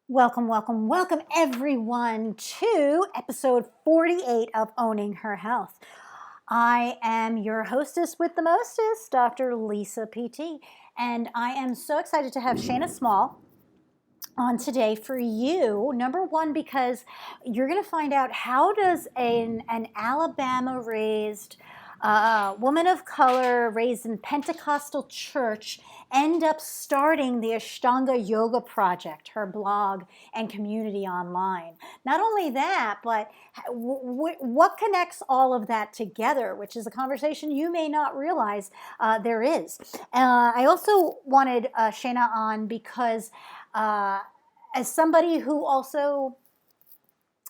Welcome, welcome, welcome everyone to episode 48 of Owning Her Health. I am your hostess with the mostest, Dr. Lisa PT, and I am so excited to have Shanna Small on today for you. Number one, because you're going to find out how does an Alabama raised woman of color raised in Pentecostal church end up starting the Ashtanga Yoga Project, her blog and community online. Not only that, but what connects all of that together, which is a conversation you may not realize there is. I also wanted Shayna on because as somebody who also,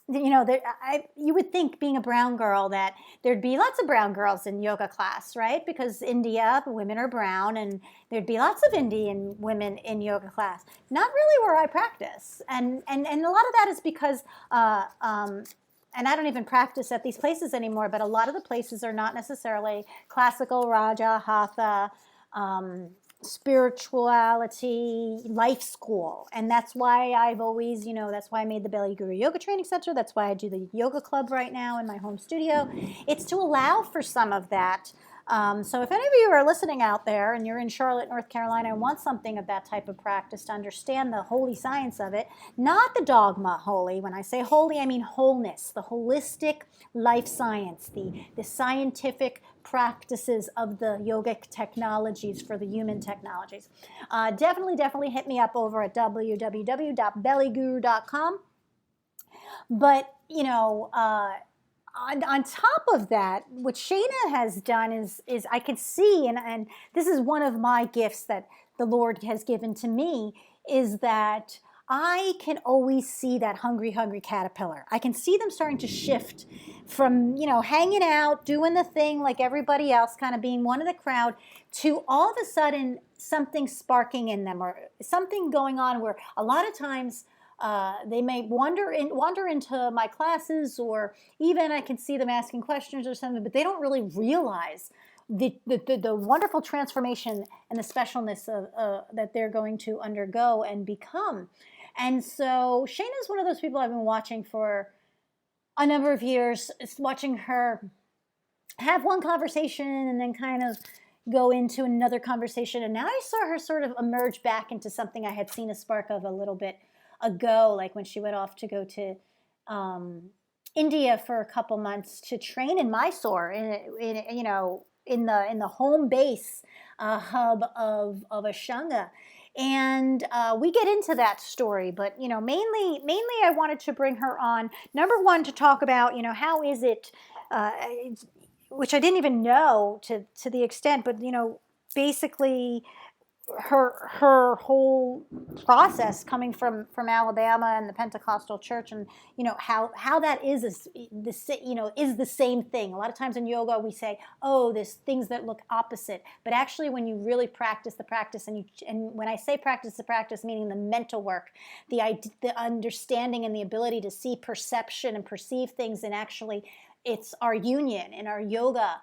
you would think being a brown girl that there'd be lots of brown girls in yoga class, right? Because India, women are brown, and there'd be lots of Indian women in yoga class. Not really where I practice, and a lot of that is because. And I don't even practice at these places anymore, but a lot of the places are not necessarily classical, Raja, Hatha, spirituality, life school. And that's why I've always, that's why I made the Belly Guru Yoga Training Center. That's why I do the yoga club right now in my home studio. It's to allow for some of that. So if any of you are listening out there and you're in Charlotte, North Carolina, and want something of that type of practice to understand the holy science of it, not the dogma holy. When I say holy, I mean wholeness, the holistic life science, the scientific practices of the yogic technologies for the human technologies. Definitely hit me up over at www.bellyguru.com. But, on top of that, what Shayna has done is I could see, and this is one of my gifts that the Lord has given to me, is that I can always see that hungry caterpillar. I can see them starting to shift from, hanging out, doing the thing like everybody else, kind of being one of the crowd, to all of a sudden something sparking in them or something going on where a lot of times they may wander into my classes, or even I can see them asking questions or something, but they don't really realize the wonderful transformation and the specialness of that they're going to undergo and become. And so Shayna is one of those people I've been watching for a number of years, watching her have one conversation and then kind of go into another conversation. And now I saw her sort of emerge back into something I had seen a spark of a little bit ago, like when she went off to go to India for a couple months to train in Mysore, in the home base hub of Ashtanga. And we get into that story, but mainly I wanted to bring her on. Number one, to talk about how is it, which I didn't even know to the extent, but basically her whole process coming from Alabama and the Pentecostal church, and how that is the same thing. A lot of times in yoga we say, oh, there's things that look opposite, but actually when you really practice the practice, and when I say practice the practice, meaning the mental work, the understanding and the ability to see perception and perceive things, and actually it's our union in our yoga,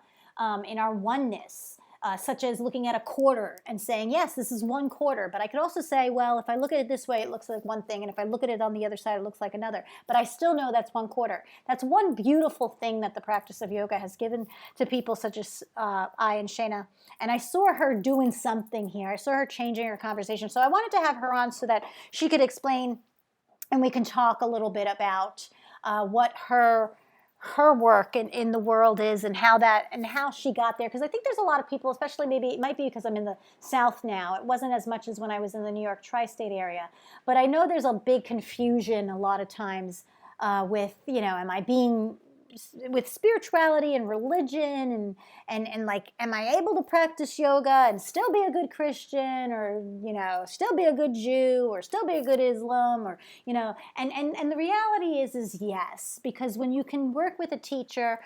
in our oneness. Such as looking at a quarter and saying, yes, this is one quarter. But I could also say, well, if I look at it this way, it looks like one thing. And if I look at it on the other side, it looks like another. But I still know that's one quarter. That's one beautiful thing that the practice of yoga has given to people such as I and Shayna. And I saw her doing something here. I saw her changing her conversation. So I wanted to have her on so that she could explain, and we can talk a little bit about what her work in the world is, and how she got there. Because I think there's a lot of people, especially maybe it might be because I'm in the South now. It wasn't as much as when I was in the New York tri-state area. But I know there's a big confusion a lot of times with, am I being with spirituality and religion, and like, am I able to practice yoga and still be a good Christian, or still be a good Jew, or still be a good Islam, or and the reality is yes, because when you can work with a teacher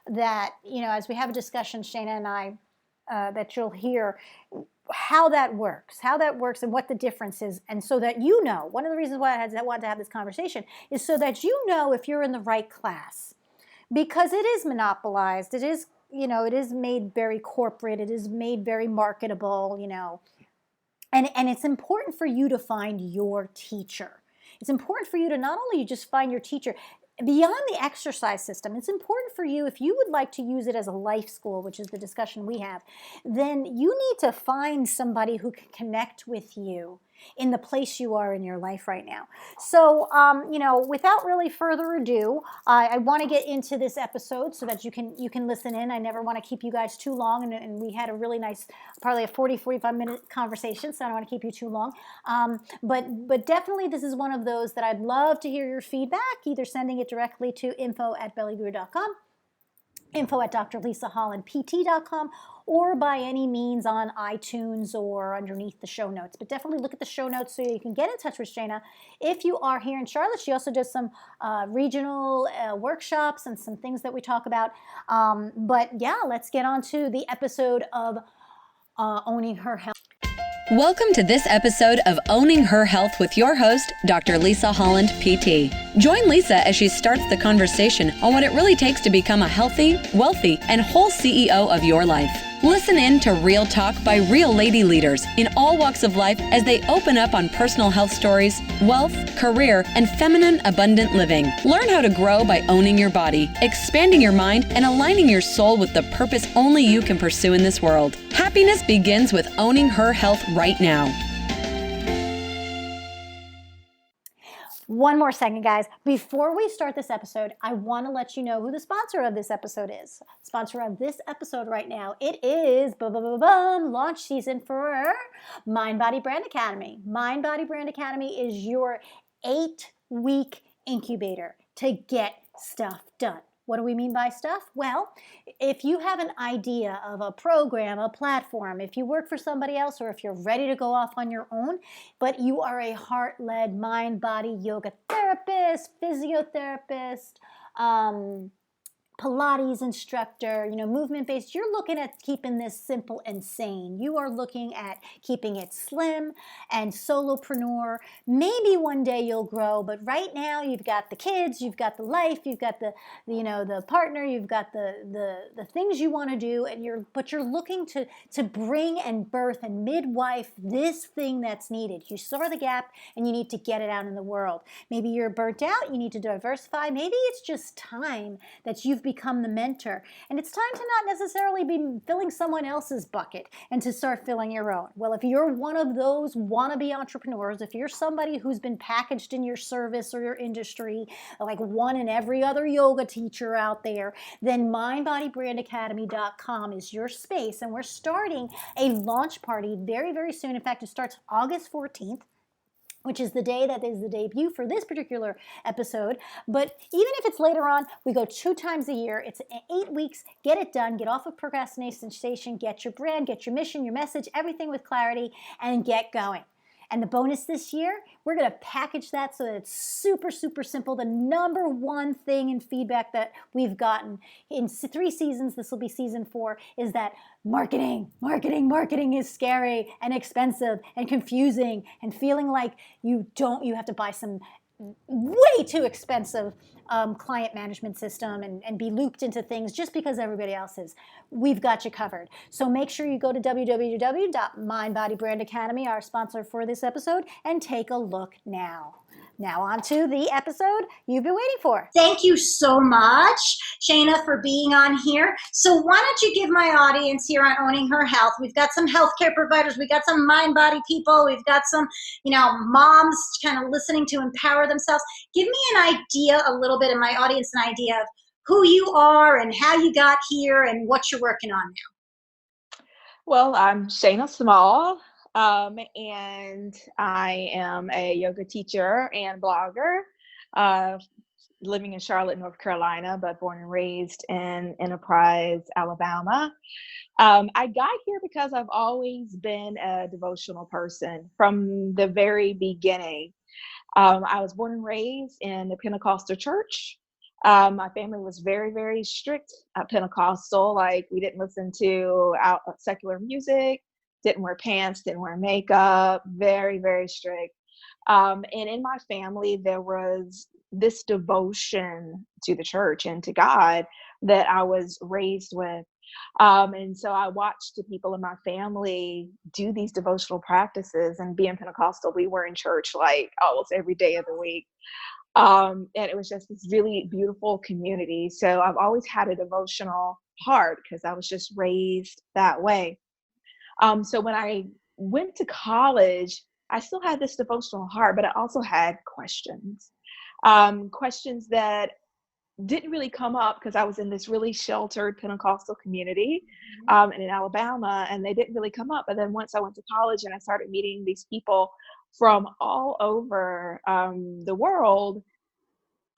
that, as we have a discussion, Shayna and I, that you'll hear how that works and what the difference is. And so that one of the reasons why I wanted to have this conversation is so that if you're in the right class. Because it is monopolized, it is made very corporate, it is made very marketable, and it's important for you to find your teacher. It's important for you to not only just find your teacher, beyond the exercise system, it's important for you, if you would like to use it as a life school, which is the discussion we have, then you need to find somebody who can connect with you in the place you are in your life right now. So, without really further ado, I want to get into this episode so that you can listen in. I never want to keep you guys too long, and we had a really nice, probably a 45-minute conversation, so I don't want to keep you too long. But definitely this is one of those that I'd love to hear your feedback, either sending it directly to info@bellyguru.com, info@drlisahollandpt.com, or by any means on iTunes or underneath the show notes. But definitely look at the show notes so you can get in touch with Shana. If you are here in Charlotte, she also does some regional workshops and some things that we talk about. But yeah, let's get on to the episode of Owning Her Health. Welcome to this episode of Owning Her Health with your host, Dr. Lisa Holland, PT. Join Lisa as she starts the conversation on what it really takes to become a healthy, wealthy, and whole CEO of your life. Listen in to real talk by real lady leaders in all walks of life as they open up on personal health stories, wealth, career, and feminine abundant living. Learn how to grow by owning your body, expanding your mind, and aligning your soul with the purpose only you can pursue in this world. Happiness begins with owning her health right now. One more second, guys. Before we start this episode, I want to let you know who the sponsor of this episode is. Sponsor of this episode right now, it is launch season for Mind Body Brand Academy. Mind Body Brand Academy is your 8-week incubator to get stuff done. What do we mean by stuff? Well, if you have an idea of a program, a platform, if you work for somebody else, or if you're ready to go off on your own, but you are a heart-led mind-body yoga therapist, physiotherapist, Pilates instructor, movement-based, you're looking at keeping this simple and sane. You are looking at keeping it slim and solopreneur. Maybe one day you'll grow, but right now you've got the kids, you've got the life, you've got the partner, you've got the things you want to do, but you're looking to bring and birth and midwife this thing that's needed. You saw the gap and you need to get it out in the world. Maybe you're burnt out, you need to diversify. Maybe it's just time that you've become the mentor. And it's time to not necessarily be filling someone else's bucket and to start filling your own. Well, if you're one of those wannabe entrepreneurs, if you're somebody who's been packaged in your service or your industry, like one and every other yoga teacher out there, then mindbodybrandacademy.com is your space. And we're starting a launch party very, very soon. In fact, it starts August 14th. Which is the day that is the debut for this particular episode. But even if it's later on, we go 2 times a year. It's 8 weeks. Get it done. Get off of procrastination station. Get your brand, get your mission, your message, everything with clarity, and get going. And the bonus this year, we're going to package that so that it's super, super simple. The number one thing in feedback that we've gotten in 3 seasons, this will be season 4, is that marketing is scary and expensive and confusing and feeling like you have to buy some way too expensive client management system and be looped into things just because everybody else is. We've got you covered. So make sure you go to www.mindbodybrandacademy, our sponsor for this episode, and take a look now. Now on to the episode you've been waiting for. Thank you so much, Shana, for being on here. So why don't you give my audience here on Owning Her Health, we've got some healthcare providers, we've got some mind-body people, we've got some, moms kind of listening to empower themselves. Give me an idea, a little bit of my audience, an idea of who you are and how you got here and what you're working on now. Well, I'm Shanna Small. And I am a yoga teacher and blogger, living in Charlotte, North Carolina, but born and raised in Enterprise, Alabama. I got here because I've always been a devotional person from the very beginning. I was born and raised in the Pentecostal church. My family was very, very strict Pentecostal. Like, we didn't listen to secular music, didn't wear pants, didn't wear makeup, very, very strict. And in my family, there was this devotion to the church and to God that I was raised with. And so I watched the people in my family do these devotional practices, and being Pentecostal, we were in church like almost every day of the week. And it was just this really beautiful community. So I've always had a devotional heart because I was just raised that way. So when I went to college, I still had this devotional heart, but I also had questions. Questions that didn't really come up because I was in this really sheltered Pentecostal community and in Alabama, and they didn't really come up. But then once I went to college and I started meeting these people from all over the world,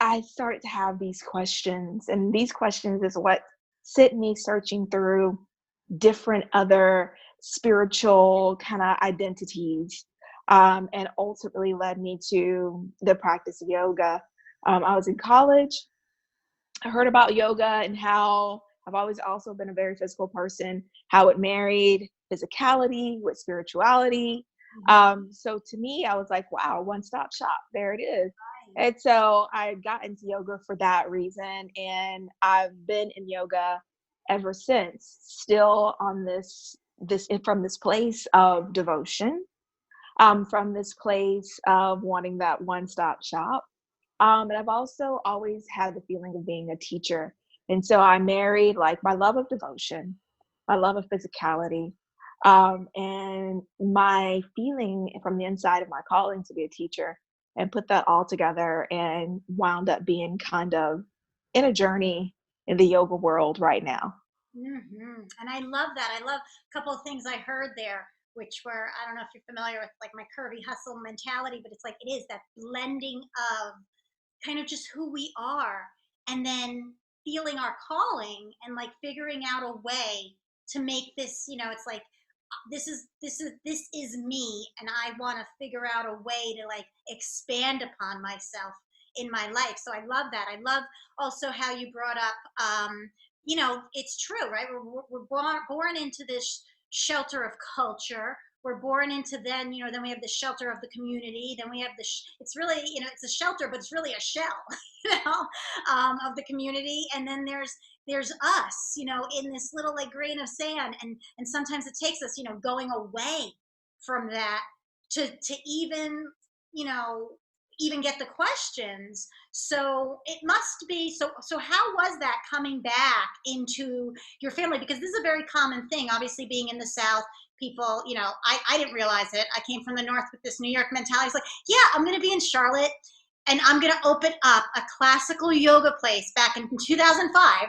I started to have these questions. And these questions is what set me searching through different other spiritual kind of identities, and ultimately led me to the practice of yoga. I was in college. I heard about yoga and how I've always also been a very physical person, how it married physicality with spirituality. So to me, I was like, wow, one-stop shop. There it is. And so I got into yoga for that reason. And I've been in yoga ever since, still on this from this place of devotion, from this place of wanting that one-stop shop. And I've also always had the feeling of being a teacher. And so I married like my love of devotion, my love of physicality, and my feeling from the inside of my calling to be a teacher, and put that all together and wound up being kind of in a journey in the yoga world right now. And I love that. I love a couple of things I heard there, which were, I don't know if you're familiar with like my curvy hustle mentality, but it's like it is that blending of kind of just who we are, and then feeling our calling and like figuring out a way to make this, it's like this is me, and I want to figure out a way to like expand upon myself in my life. So I love that. I love also how you brought up it's true, right? We're born into this shelter of culture. We're born into then we have the shelter of the community. Then we have it's really, it's a shelter, but it's really a shell, of the community. And then there's us, in this little like grain of sand. And sometimes it takes us, going away from that to even get the questions. So it must be so how was that coming back into your family? Because this is a very common thing, obviously being in the South. People, I didn't realize it. I came from the North with this New York mentality. It's like, yeah, I'm going to be in Charlotte and I'm going to open up a classical yoga place back in 2005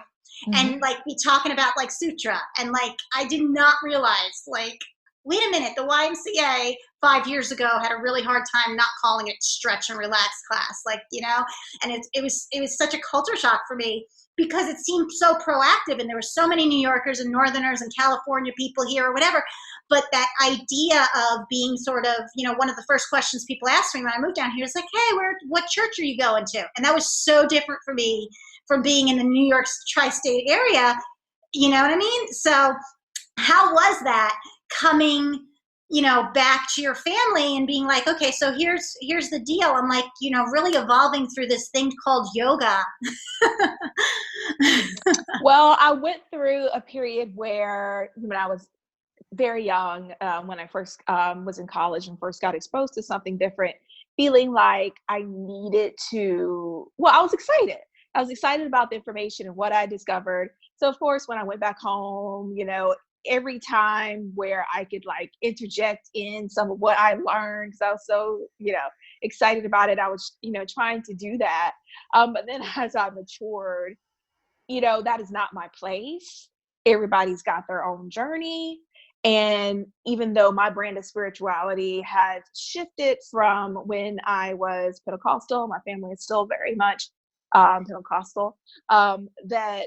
and like be talking about like sutra. And like, I did not realize, like, wait a minute, the YMCA 5 years ago had a really hard time not calling it stretch and relax class, and it was such a culture shock for me because it seemed so proactive, and there were so many New Yorkers and Northerners and California people here or whatever. But that idea of being sort of, one of the first questions people asked me when I moved down here is like, hey, what church are you going to? And that was so different for me from being in the New York tri-state area. You know what I mean? So how was that coming, back to your family and being like, okay, so here's the deal. I'm like, really evolving through this thing called yoga. Well, I went through a period where when I was very young, when I first was in college and first got exposed to something different, feeling like I needed to, I was excited. I was excited about the information and what I discovered. So of course, when I went back home, every time where I could like interject in some of what I learned, because I was so, excited about it, I was, trying to do that. But then as I matured, that is not my place. Everybody's got their own journey. And even though my brand of spirituality has shifted from when I was Pentecostal, my family is still very much Pentecostal, that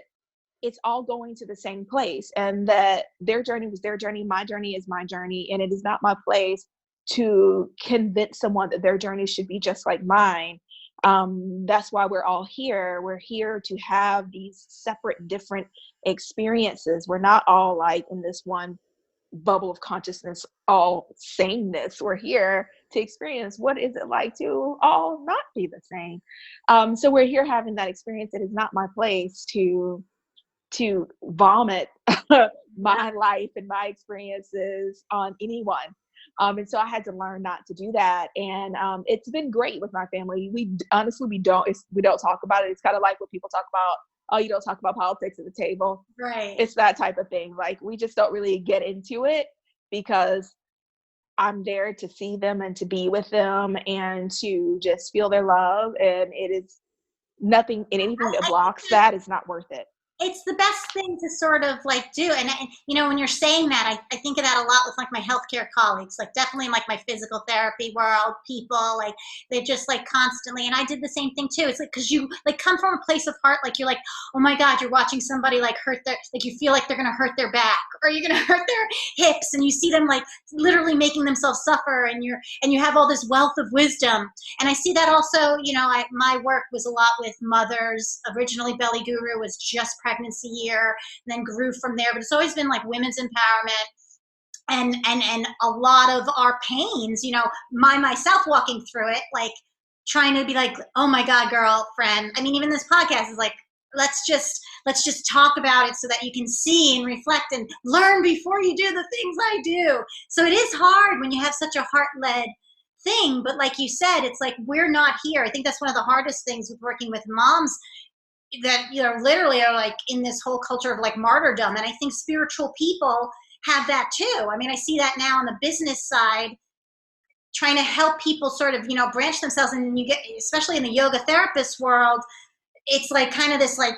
it's all going to the same place, and that their journey was their journey, my journey is my journey, and it is not my place to convince someone that their journey should be just like mine. That's why we're all here. We're here to have these separate, different experiences. We're not all like in this one bubble of consciousness, all sameness. We're here to experience what is it like to all not be the same. So we're here having that experience. It is not my place to to vomit my life and my experiences on anyone. And so I had to learn not to do that. And it's been great with my family. We don't talk about it. It's kind of like when people talk about, oh, you don't talk about politics at the table. Right. It's that type of thing. Like, we just don't really get into it because I'm there to see them and to be with them and to just feel their love. And it is nothing, and anything that blocks that is not worth it. It's the best thing to sort of like do. And you know, when you're saying that, I think of that a lot with like my healthcare colleagues, like definitely in like my physical therapy world, people like they just like constantly, and I did the same thing too. It's like, cause you like come from a place of heart, like you're like, oh my God, you're watching somebody like hurt their, like you feel like they're going to hurt their back or you're going to hurt their hips, and you see them like literally making themselves suffer, and you have all this wealth of wisdom. And I see that also, you know, my work was a lot with mothers. Originally Belly Guru was just pregnancy year, and then grew from there, but it's always been like women's empowerment and a lot of our pains, you know, myself walking through it, like trying to be like, oh my God, girlfriend. I mean, even this podcast is like, let's just talk about it so that you can see and reflect and learn before you do the things I do. So it is hard when you have such a heart-led thing, but like you said, it's like, we're not here. I think that's one of the hardest things with working with moms, that, you know, literally are like in this whole culture of like martyrdom. And I think spiritual people have that too. I mean, I see that now on the business side, trying to help people sort of, you know, branch themselves. And you get, especially in the yoga therapist world, it's like kind of this like,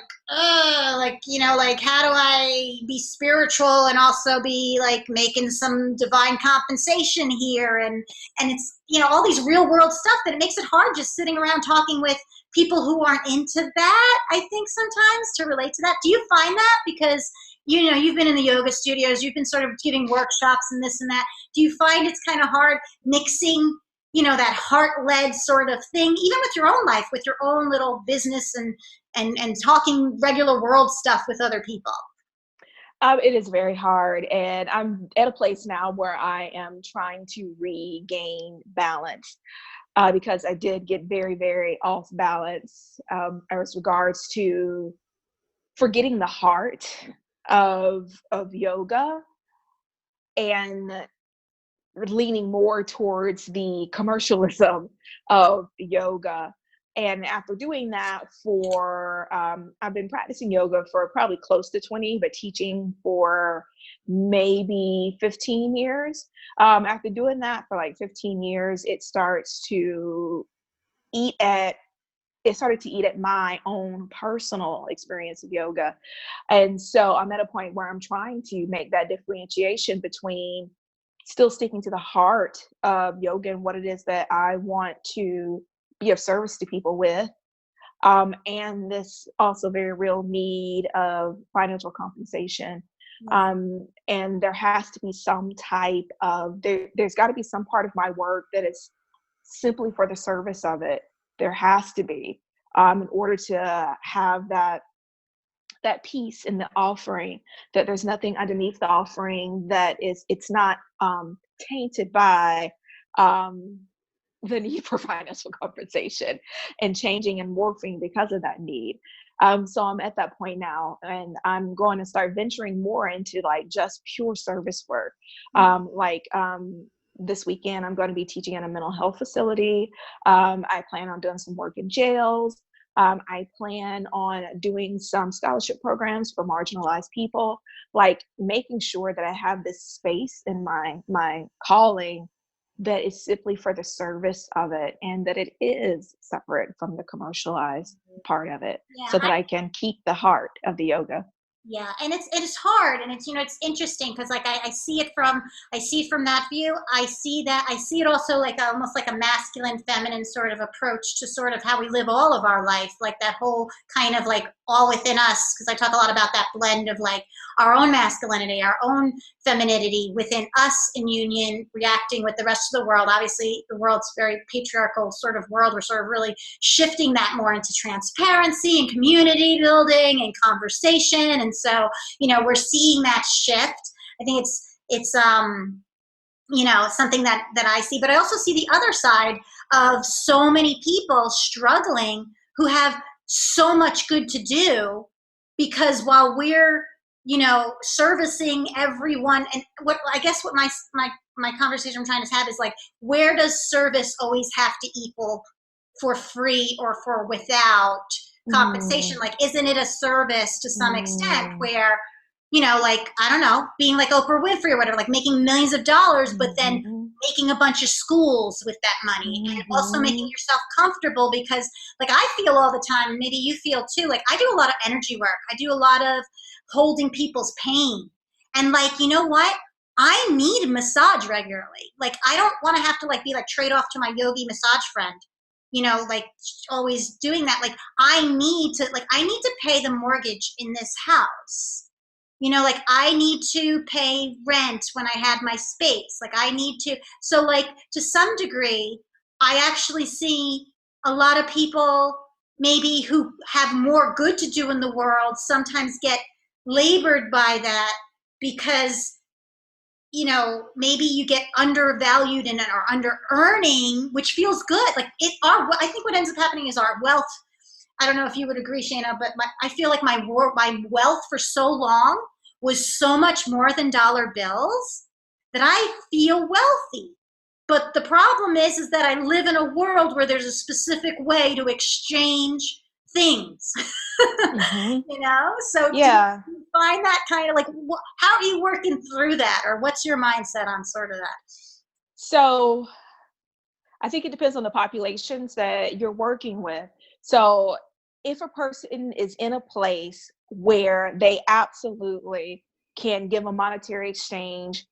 you know, like how do I be spiritual and also be like making some divine compensation here? And it's, you know, all these real world stuff that it makes it hard just sitting around talking with people who aren't into that, I think sometimes, to relate to that. Do you find that? Because, you know, you've been in the yoga studios, you've been sort of giving workshops and this and that. Do you find it's kind of hard mixing, you know, that heart-led sort of thing, even with your own life, with your own little business and talking regular world stuff with other people? It is very hard. And I'm at a place now where I am trying to regain balance. Because I did get very, very off balance as regards to forgetting the heart of yoga and leaning more towards the commercialism of yoga. And after doing that for, I've been practicing yoga for probably close to 20, but teaching for maybe 15 years. After doing that for like 15 years, it started to eat at my own personal experience of yoga. And so I'm at a point where I'm trying to make that differentiation between still sticking to the heart of yoga and what it is that I want to be of service to people with, and this also very real need of financial compensation. And there has to be some type of, there's got to be some part of my work that is simply for the service of it. There has to be, in order to have that piece in the offering, that there's nothing underneath the offering that it's not tainted by the need for financial compensation and changing and morphing because of that need. So I'm at that point now, and I'm going to start venturing more into like just pure service work. This weekend, I'm going to be teaching in a mental health facility. I plan on doing some work in jails. I plan on doing some scholarship programs for marginalized people, like making sure that I have this space in my calling that is simply for the service of it, and that it is separate from the commercialized part of it, so that I can keep the heart of the yoga. Yeah, and it's hard, and it's, you know, it's interesting because like I see it from that view. I see it also like almost like a masculine feminine sort of approach to sort of how we live all of our life, like that whole kind of like all within us, because I talk a lot about that blend of like our own masculinity, our own femininity within us in union, reacting with the rest of the world. Obviously the world's very patriarchal sort of world. We're sort of really shifting that more into transparency and community building and conversation. And so, you know, we're seeing that shift. I think it's you know, something that I see, but I also see the other side of so many people struggling who have so much good to do, because while we're, servicing everyone, and what I guess what my conversation I'm trying to have is like, where does service always have to equal for free or for without compensation? Like, isn't it a service to some extent where, like, I don't know, being like Oprah Winfrey or whatever, like making millions of dollars, but then making a bunch of schools with that money, and also making yourself comfortable, because like I feel all the time, maybe you feel too, like I do a lot of energy work. I do a lot of holding people's pain. And like, you know what? I need a massage regularly. Like, I don't want to have to like be like trade off to my yogi massage friend, like always doing that. Like, I need to pay the mortgage in this house. Like I need to pay rent when I had my space. Like I need to, so like to some degree, I actually see a lot of people maybe who have more good to do in the world sometimes get labored by that, because maybe you get undervalued and are under earning, which feels good. Like I think what ends up happening is our wealth. I don't know if you would agree, Shana, but I feel like my wealth for so long was so much more than dollar bills that I feel wealthy. But the problem is that I live in a world where there's a specific way to exchange things. So Yeah. do you find that kind of like, how are you working through that, or what's your mindset on sort of that? So I think it depends on the populations that you're working with. So if a person is in a place where they absolutely can give a monetary exchange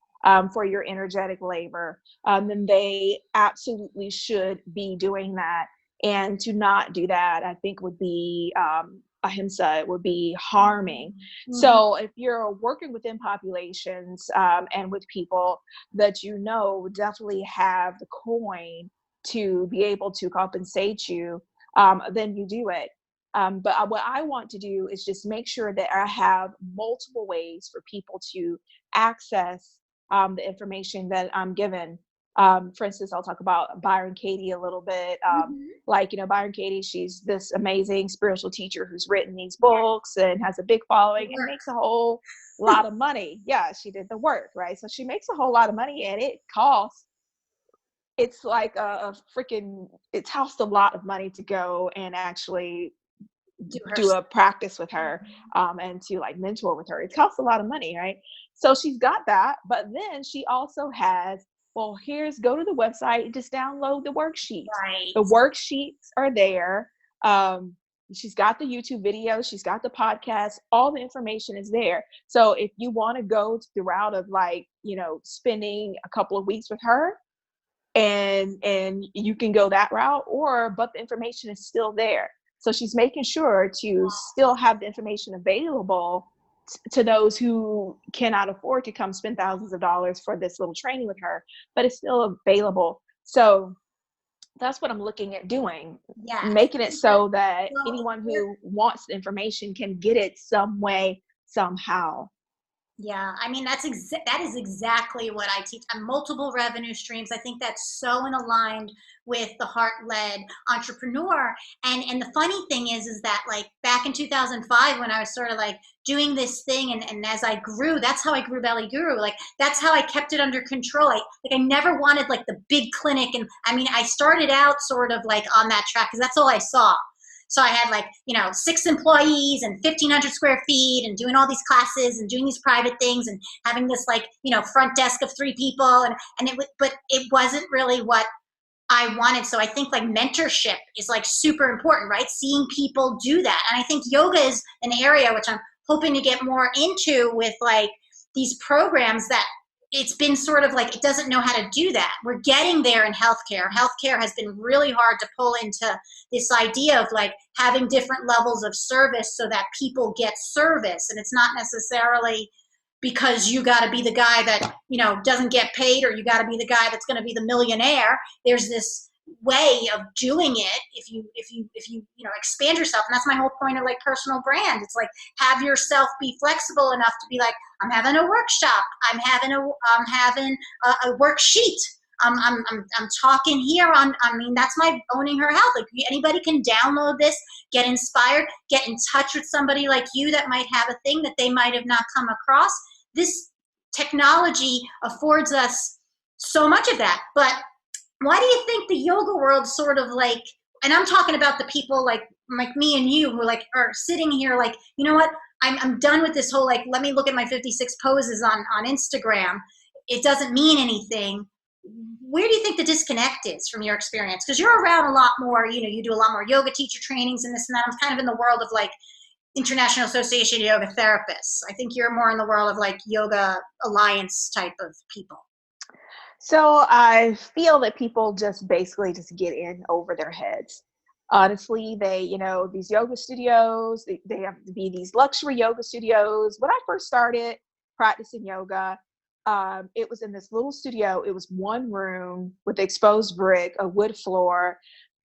for your energetic labor, then they absolutely should be doing that. And to not do that, I think would be ahimsa. It would be harming. So if you're working within populations and with people that definitely have the coin to be able to compensate you, then you do it. But what I want to do is just make sure that I have multiple ways for people to access the information that I'm given. For instance, I'll talk about Byron Katie a little bit. Byron Katie, she's this amazing spiritual teacher who's written these books and has a big following and makes a whole lot of money. Yeah, she did the work, right? So she makes a whole lot of money, and it's like it costs a lot of money to go and actually do a practice with her and to like mentor with her. It costs a lot of money, right? So she's got that, but then she also has, well, go to the website and just download the worksheets. Right. The worksheets are there. She's got the YouTube video, she's got the podcast, all the information is there. So if you want to go the route of spending a couple of weeks with her, and you can go that route, but the information is still there. So she's making sure to still have the information available to those who cannot afford to come spend thousands of dollars for this little training with her, but it's still available. So that's what I'm looking at doing, making it so that anyone who wants the information can get it some way, somehow. Yeah, I mean, that is exactly what I teach on multiple revenue streams. I think that's so in aligned with the heart-led entrepreneur. And the funny thing is that like back in 2005, when I was sort of like doing this thing, and as I grew, that's how I grew Belly Guru. Like that's how I kept it under control. I never wanted like the big clinic. And I mean, I started out sort of like on that track because that's all I saw. So I had 6 employees and 1,500 square feet and doing all these classes and doing these private things and having this front desk of 3 people. But it wasn't really what I wanted. So I think mentorship is super important, right? Seeing people do that. And I think yoga is an area which I'm hoping to get more into with these programs that it's been sort of it doesn't know how to do that. We're getting there in healthcare. Healthcare has been really hard to pull into this idea of having different levels of service so that people get service. And it's not necessarily because you got to be the guy that, doesn't get paid, or you got to be the guy that's going to be the millionaire. There's this way of doing it if you expand yourself. And that's my whole point of personal brand. It's have yourself be flexible enough to be I'm having a workshop, I'm having a worksheet, I'm talking here on, I mean, that's my Owning Her Health. Like, anybody can download this, get inspired, get in touch with somebody like you that might have a thing that they might have not come across. This technology affords us so much of that. But why do you think the yoga world sort of like, and I'm talking about the people like me and you who like are sitting here like, you know what, I'm done with this whole like, let me look at my 56 poses on Instagram. It doesn't mean anything. Where do you think the disconnect is from your experience? Because you're around a lot more, you know, you do a lot more yoga teacher trainings and this and that. I'm kind of in the world of like International Association of Yoga Therapists. I think you're more in the world of like Yoga Alliance type of people. So I feel that people just basically just get in over their heads. Honestly, they, you know, these yoga studios, they have to be these luxury yoga studios. When I first started practicing yoga, it was in this little studio. It was one room with exposed brick, a wood floor,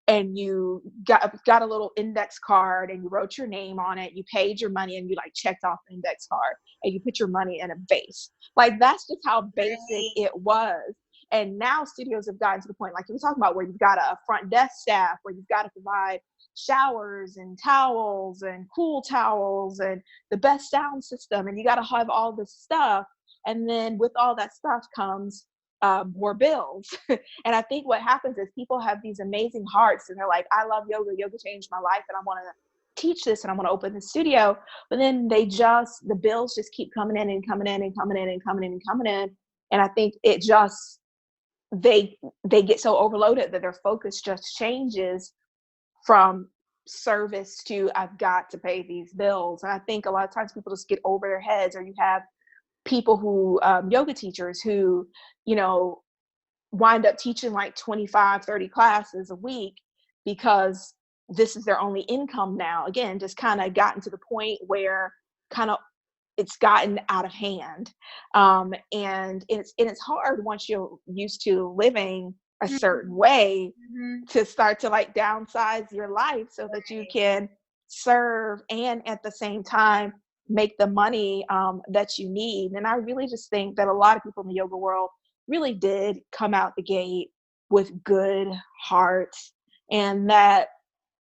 and you got a little index card and you wrote your name on it. You paid your money and you like checked off the index card and you put your money in a vase. Like, that's just how basic it was. And now studios have gotten to the point, like you were talking about, where you've got a front desk staff, where you've got to provide showers and towels and cool towels and the best sound system. And you got to have all this stuff. And then with all that stuff comes more bills. And I think what happens is people have these amazing hearts and they're like, I love yoga. Yoga changed my life and I want to teach this and I want to open the studio. But then the bills just keep coming in and coming in and coming in and coming in and coming in. And I think it just, they get so overloaded that their focus just changes from service to I've got to pay these bills. And I think a lot of times people just get over their heads, or you have people who yoga teachers who, you know, wind up teaching like 25, 30 classes a week because this is their only income now. Again, just kind of gotten to the point where kind of it's gotten out of hand. And it's hard once you're used to living a certain way to start to like downsize your life so that you can serve and at the same time make the money that you need. And I really just think that a lot of people in the yoga world really did come out the gate with good hearts, and that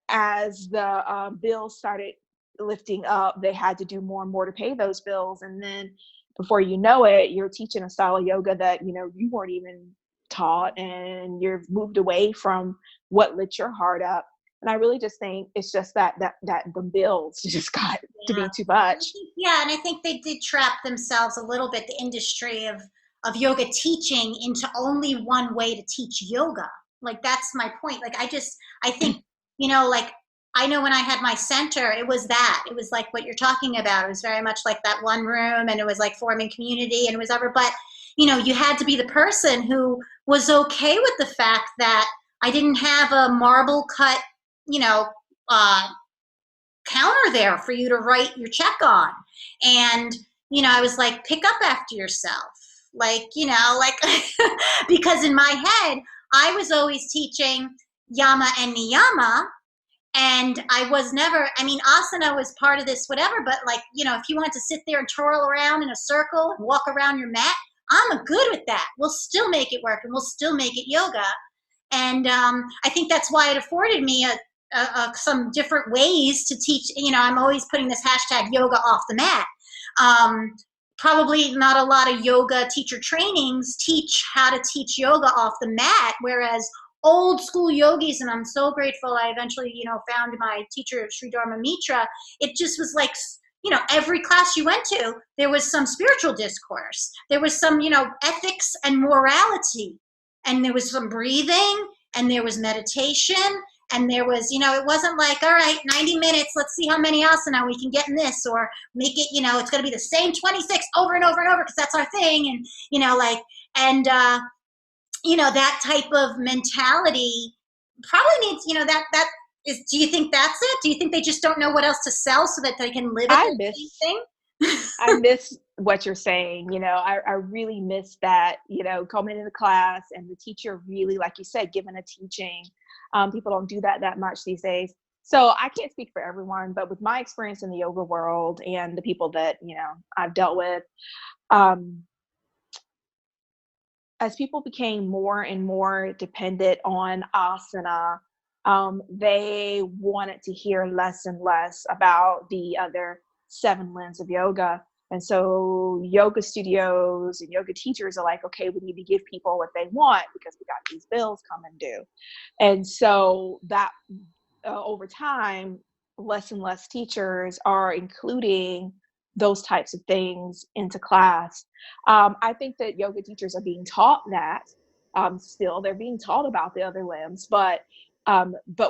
as the bills started lifting up, they had to do more and more to pay those bills. And then before you know it, you're teaching a style of yoga that, you know, you weren't even taught, and you've moved away from what lit your heart up. And I really just think it's just that the bills just got to be too much. Yeah, and I think they did trap themselves a little bit, the industry of yoga teaching, into only one way to teach yoga. Like, that's my point. Like, I think, you know, like, I know when I had my center, it was like what you're talking about. It was very much like that one room, and it was like forming community, and it was ever, but, you know, you had to be the person who was okay with the fact that I didn't have a marble cut, you know, counter there for you to write your check on. And, you know, I was like, pick up after yourself. Like, you know, like, because in my head, I was always teaching yama and niyama. And I was never, I mean, asana was part of this, whatever, but like, you know, if you want to sit there and twirl around in a circle and walk around your mat, I'm good with that. We'll still make it work, and we'll still make it yoga. And I think that's why it afforded me some different ways to teach. You know, I'm always putting this hashtag yoga off the mat. Probably not a lot of yoga teacher trainings teach how to teach yoga off the mat, whereas old school yogis, and I'm so grateful I eventually, you know, found my teacher, Sri Dharma Mitra. It just was like, you know, every class you went to, there was some spiritual discourse. There was some, you know, ethics and morality. And there was some breathing, and there was meditation, and there was, you know, it wasn't like, all right, 90 minutes, let's see how many asana we can get in this, or make it, you know, it's going to be the same 26 over and over and over because that's our thing. And, you know, like, and, you know, that type of mentality probably needs, you know, that is, do you think that's it? Do you think they just don't know what else to sell so that they can live at the same thing? I miss what you're saying. You know, I really miss that, you know, coming into class and the teacher really, like you said, giving a teaching. People don't do that much these days. So I can't speak for everyone, but with my experience in the yoga world and the people that, you know, I've dealt with, as people became more and more dependent on asana, they wanted to hear less and less about the other 7 limbs of yoga. And so yoga studios and yoga teachers are like, okay, we need to give people what they want because we got these bills coming due. And so that over time, less and less teachers are including those types of things into class. I think that yoga teachers are being taught that. Still, they're being taught about the other limbs, but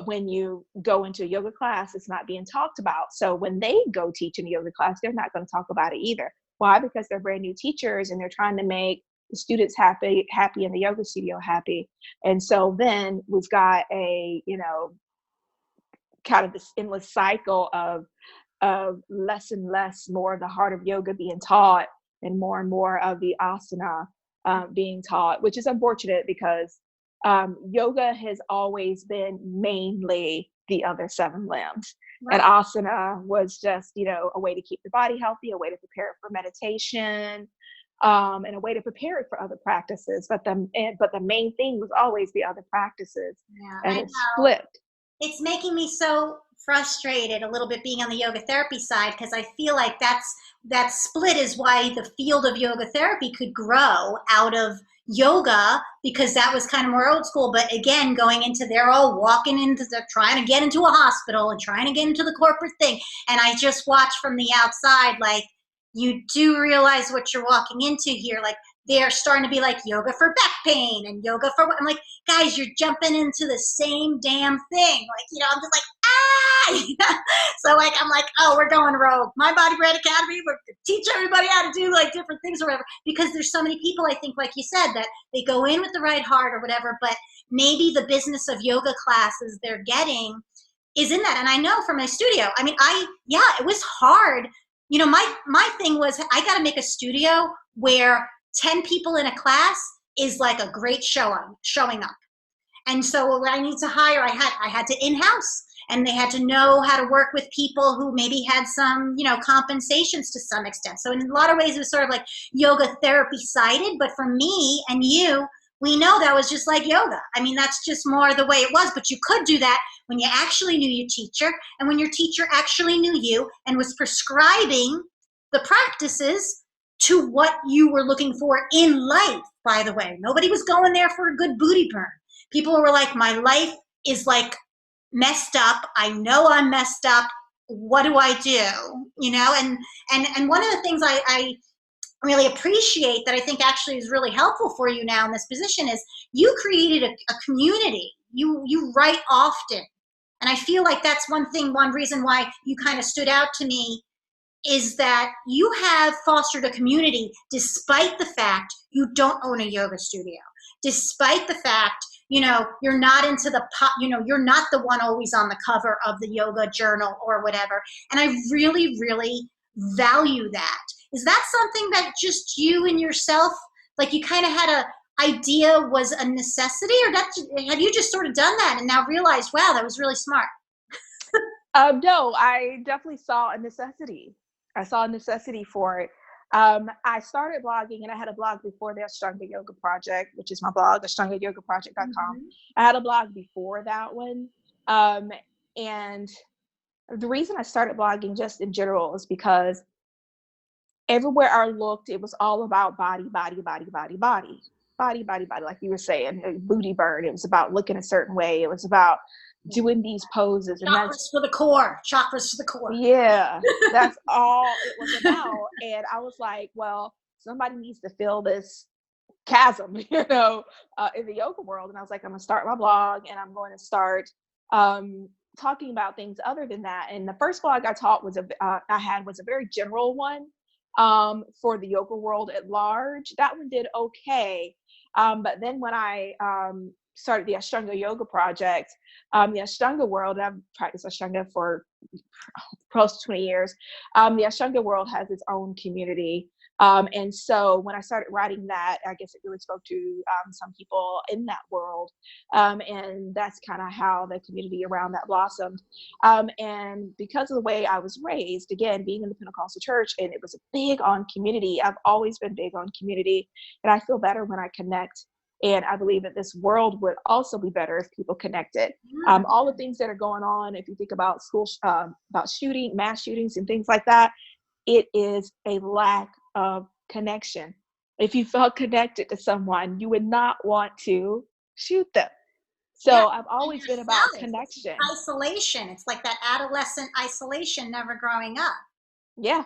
when you go into a yoga class, it's not being talked about. So when they go teach in a yoga class, they're not going to talk about it either. Why? Because they're brand new teachers and they're trying to make the students happy and the yoga studio happy. And so then we've got a, kind of this endless cycle of less and less more of the heart of yoga being taught and more of the asana being taught, which is unfortunate because yoga has always been mainly the other 7 limbs. Right. And asana was just, a way to keep the body healthy, a way to prepare it for meditation, and a way to prepare it for other practices. But the main thing was always the other practices. Yeah, and it's flipped. It's making me so frustrated a little bit being on the yoga therapy side, because I feel like that split is why the field of yoga therapy could grow out of yoga, because that was kind of more old school. But again, going into, they're all walking into trying to get into a hospital and trying to get into the corporate thing. And I just watch from the outside, like, you do realize what you're walking into here. Like, they're starting to be like yoga for back pain and yoga for what? I'm like, guys, you're jumping into the same damn thing. Like, I'm just like, ah! So like, I'm like, oh, we're going rogue. My Body Brand Academy, we're going to teach everybody how to do like different things or whatever, because there's so many people, I think, like you said, that they go in with the right heart or whatever, but maybe the business of yoga classes they're getting is in that. And I know from my studio, I mean, it was hard. My thing was, I got to make a studio where 10 people in a class is like a great showing up. And so when I need to hire, I had to in-house, and they had to know how to work with people who maybe had some, compensations to some extent. So in a lot of ways, it was sort of like yoga therapy sided, but for me and you, we know that was just like yoga. I mean, that's just more the way it was, but you could do that when you actually knew your teacher, and when your teacher actually knew you and was prescribing the practices to what you were looking for in life, by the way. Nobody was going there for a good booty burn. People were like, my life is like messed up. I know I'm messed up. What do I do? And one of the things I really appreciate that I think actually is really helpful for you now in this position is you created a community. You write often. And I feel like that's one reason why you kind of stood out to me, is that you have fostered a community despite the fact you don't own a yoga studio, despite the fact, you're not into you're not the one always on the cover of the yoga journal or whatever. And I really, really value that. Is that something that just you and yourself, like, you kind of had a idea was a necessity, or have you just sort of done that and now realized, wow, that was really smart? No, I definitely saw a necessity. I saw a necessity for it. I started blogging, and I had a blog before the Ashtanga Yoga Project, which is my blog, AshtangaYogaProject.com. Mm-hmm. I had a blog before that one. And the reason I started blogging just in general is because everywhere I looked, it was all about body, like you were saying, booty burn. It was about looking a certain way. It was about doing these poses, and chakras for the core. Yeah, that's all it was about. And I was like, well, somebody needs to fill this chasm, in the yoga world. And I was like, I'm gonna start my blog, and I'm going to start talking about things other than that. And the first blog I taught was I had a very general one for the yoga world at large. That one did okay, but then when I started the Ashtanga Yoga Project, the Ashtanga world, I've practiced Ashtanga for close to 20 years. The Ashtanga world has its own community And so when I started writing that, I guess it really spoke to some people in that world. And that's kind of how the community around that blossomed. And because of the way I was raised, again, being in the Pentecostal church, and it was big on community. I've always been big on community, and I feel better when I connect. And I believe that this world would also be better if people connected. All the things that are going on, if you think about school, about mass shootings and things like that, it is a lack of connection. If you felt connected to someone, you would not want to shoot them. Yeah, So I've and always been about yourself. It's connection. isolation. It's like that adolescent isolation, never growing up. Yeah.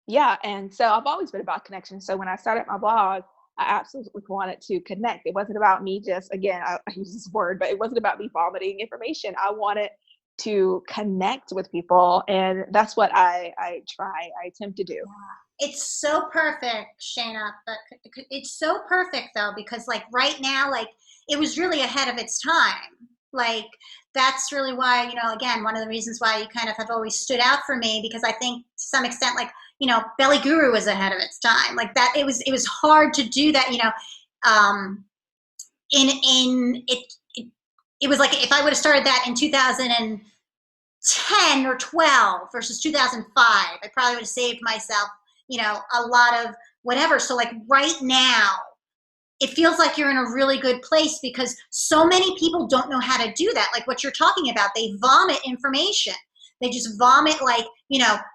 Yeah. And so I've always been about connection. So when I started my blog, I absolutely wanted to connect. It wasn't about me just, again, I use this word, but it wasn't about me vomiting information. I wanted to connect with people. And that's what I attempt to do. It's so perfect, Shayna. But it's so perfect though, because like right now, like it was really ahead of its time. Like that's really why, again, one of the reasons why you kind of have always stood out for me, because I think to some extent, like, Belly Guru was ahead of its time. Like that, it was hard to do that, in it was like if I would have started that in 2010 or 12 versus 2005, I probably would have saved myself, a lot of whatever. So like right now, it feels like you're in a really good place because so many people don't know how to do that. Like what you're talking about, they vomit information. They just vomit like,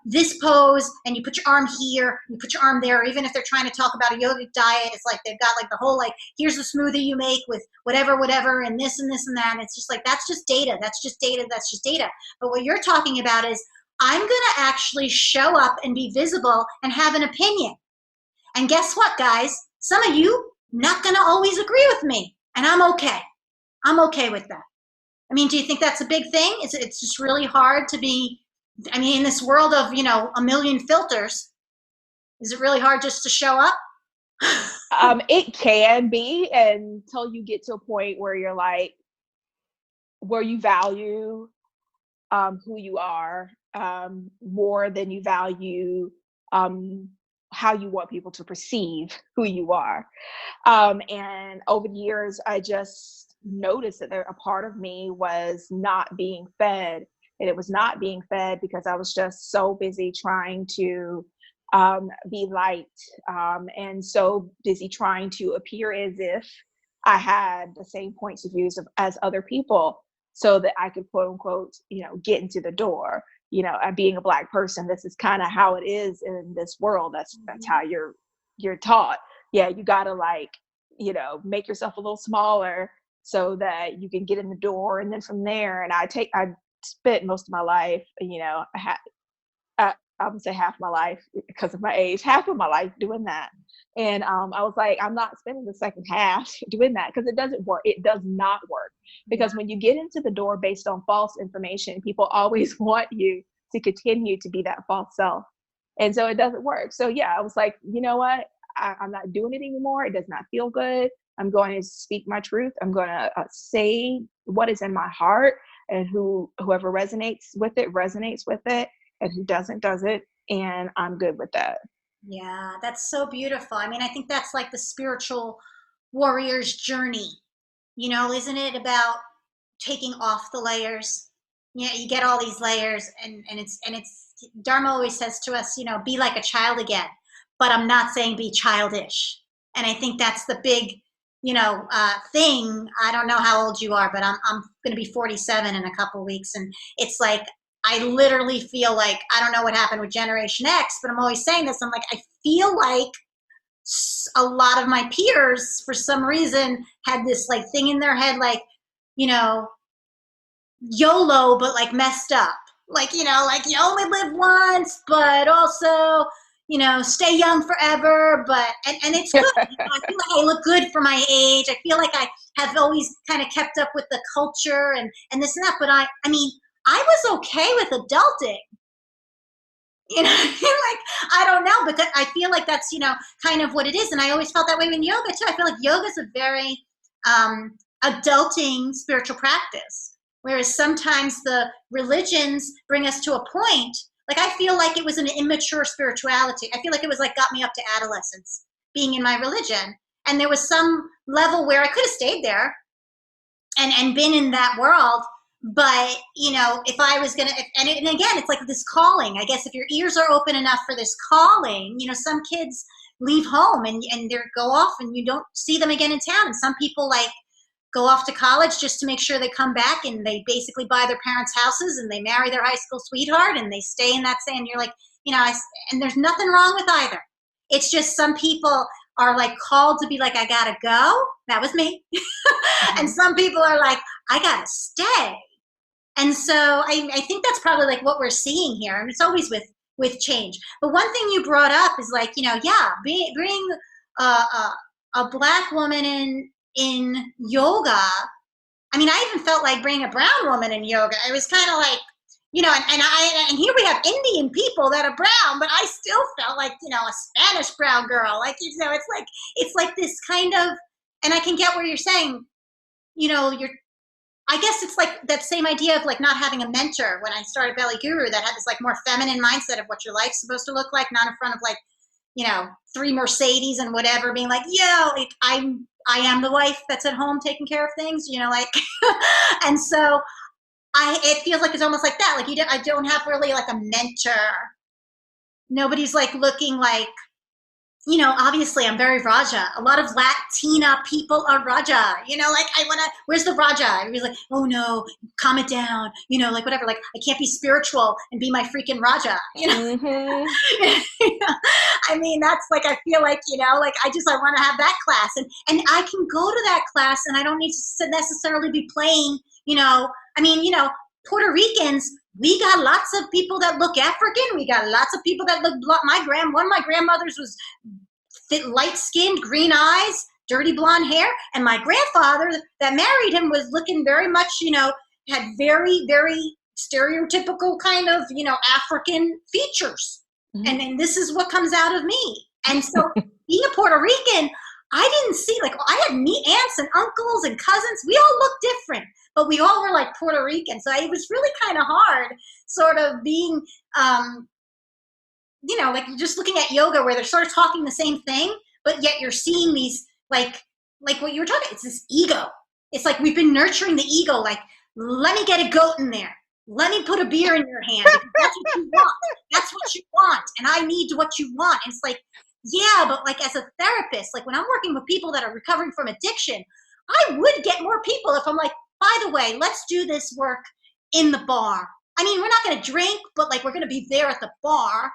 this pose, and you put your arm here, you put your arm there. Or even if they're trying to talk about a yogic diet, it's like they've got like the whole, like, here's the smoothie you make with whatever, and this and this and that. And it's just like, that's just data. That's just data. That's just data. But what you're talking about is I'm going to actually show up and be visible and have an opinion. And guess what, guys? Some of you not going to always agree with me, and I'm okay. I'm okay with that. I mean, do you think that's a big thing? It's just really hard to be, I mean, in this world of, a million filters, is it really hard just to show up? It can be until you get to a point where you're like, where you value who you are more than you value how you want people to perceive who you are. And over the years, I just noticed that a part of me was not being fed. And it was not being fed because I was just so busy trying to be liked, and so busy trying to appear as if I had the same points of views as other people, so that I could, quote unquote, get into the door. Being a Black person, this is kind of how it is in this world. That's how you're taught. Yeah, you gotta like, make yourself a little smaller so that you can get in the door, and then from there. And I spent most of my life, I would say half my life because of my age, half of my life doing that. And I was like, I'm not spending the second half doing that because it doesn't work. It does not work, because when you get into the door based on false information, people always want you to continue to be that false self. And so it doesn't work. So yeah, I was like, you know what? I'm not doing it anymore. It does not feel good. I'm going to speak my truth. I'm going to say what is in my heart, and whoever resonates with it, and who doesn't, and I'm good with that. Yeah, that's so beautiful. I mean, I think that's like the spiritual warrior's journey. Isn't it about taking off the layers? You get all these layers, and it's Dharma always says to us, be like a child again. But I'm not saying be childish. And I think that's the big, thing. I don't know how old you are, but I'm going to be 47 in a couple of weeks, and it's like I literally feel like, I don't know what happened with Generation X, but I'm always saying this. I'm like, I feel like a lot of my peers, for some reason, had this like thing in their head, like, YOLO, but like messed up. Like, like you only live once, but also, stay young forever. But, and it's good. I feel like I look good for my age. I feel like I have always kind of kept up with the culture and this and that. But I mean, I was okay with adulting. Like, I don't know, but I feel like that's, kind of what it is. And I always felt that way in yoga too. I feel like yoga is a very adulting spiritual practice. Whereas sometimes the religions bring us to a point Like, I feel like it was an immature spirituality. I feel like it was like got me up to adolescence being in my religion. And there was some level where I could have stayed there and been in that world. But, you know, if I was going to, and again, it's like this calling. I guess if your ears are open enough for this calling, you know, some kids leave home and they go off and you don't see them again in town. And some people like go off to college just to make sure they come back, and they basically buy their parents' houses and they marry their high school sweetheart and they stay in that same, and you're like, you know, and there's nothing wrong with either. It's just some people are like called to be like, I gotta go. That was me. And some people are like, I gotta stay. And so I think that's probably like what we're seeing here. And it's always with change. But one thing you brought up is like, you know, yeah, bring a Black woman in yoga. I mean, I even felt like bringing a brown woman in yoga. It was kind of like, you know, and here we have Indian people that are brown, but I still felt like, you know, a Spanish brown girl. Like, you know, it's like this kind of, and I can get where you're saying, you know, I guess it's like that same idea of like not having a mentor when I started Belly Guru that had this like more feminine mindset of what your life's supposed to look like, not in front of like, you know, 3 Mercedes and whatever, being like, yeah, like I am the wife that's at home taking care of things, you know, like, and so it feels like it's almost like that. Like I don't have really like a mentor. Nobody's like looking like, you know, obviously I'm very Raja. A lot of Latina people are Raja, you know, like where's the Raja? Everybody's like, oh no, calm it down, you know, like whatever, like I can't be spiritual and be my freaking Raja, you know? Mm-hmm. I mean, that's like, I feel like, you know, like I want to have that class and I can go to that class and I don't need to necessarily be playing, you know, I mean, you know, Puerto Ricans, we got lots of people that look African. We got lots of people that look one of my grandmothers was light-skinned, green eyes, dirty blonde hair. And my grandfather that married him was looking very much, you know, had very, very stereotypical kind of, you know, African features. Mm-hmm. And then this is what comes out of me. And so being a Puerto Rican, I didn't see, like, I had aunts and uncles and cousins. We all looked different, but we all were like Puerto Rican. So it was really kind of hard sort of being, you know, like just looking at yoga where they're sort of talking the same thing, but yet you're seeing these, like what you were talking, it's this ego. It's like we've been nurturing the ego, like, let me get a goat in there. Let me put a beer in your hand. That's what you want. That's what you want. And I need what you want. And it's like, yeah, but like as a therapist, like when I'm working with people that are recovering from addiction, I would get more people if I'm like, by the way, let's do this work in the bar. I mean, we're not going to drink, but like we're going to be there at the bar.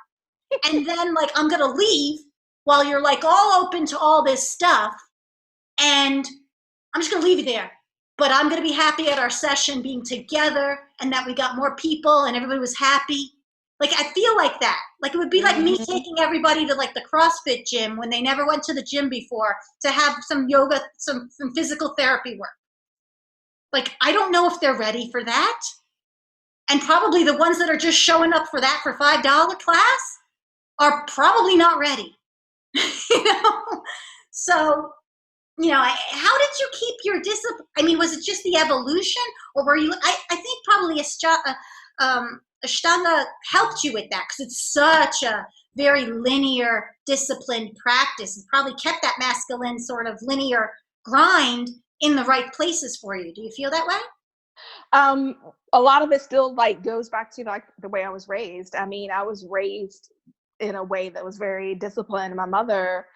And then like I'm going to leave while you're like all open to all this stuff. And I'm just going to leave you there. But I'm going to be happy at our session being together and that we got more people and everybody was happy. Like, I feel like that. Like, it would be like me taking everybody to like the CrossFit gym when they never went to the gym before to have some yoga, some physical therapy work. Like, I don't know if they're ready for that. And probably the ones that are just showing up for that for $5 class are probably not ready. You know? So, you know, how did you keep your discipline? I mean, was it just the evolution, or were you? I think probably Ashtanga helped you with that because it's such a very linear, disciplined practice. It probably kept that masculine sort of linear grind in the right places for you. Do you feel that way? A lot of it still like goes back to like the way I was raised. I mean, I was raised in a way that was very disciplined. My mother,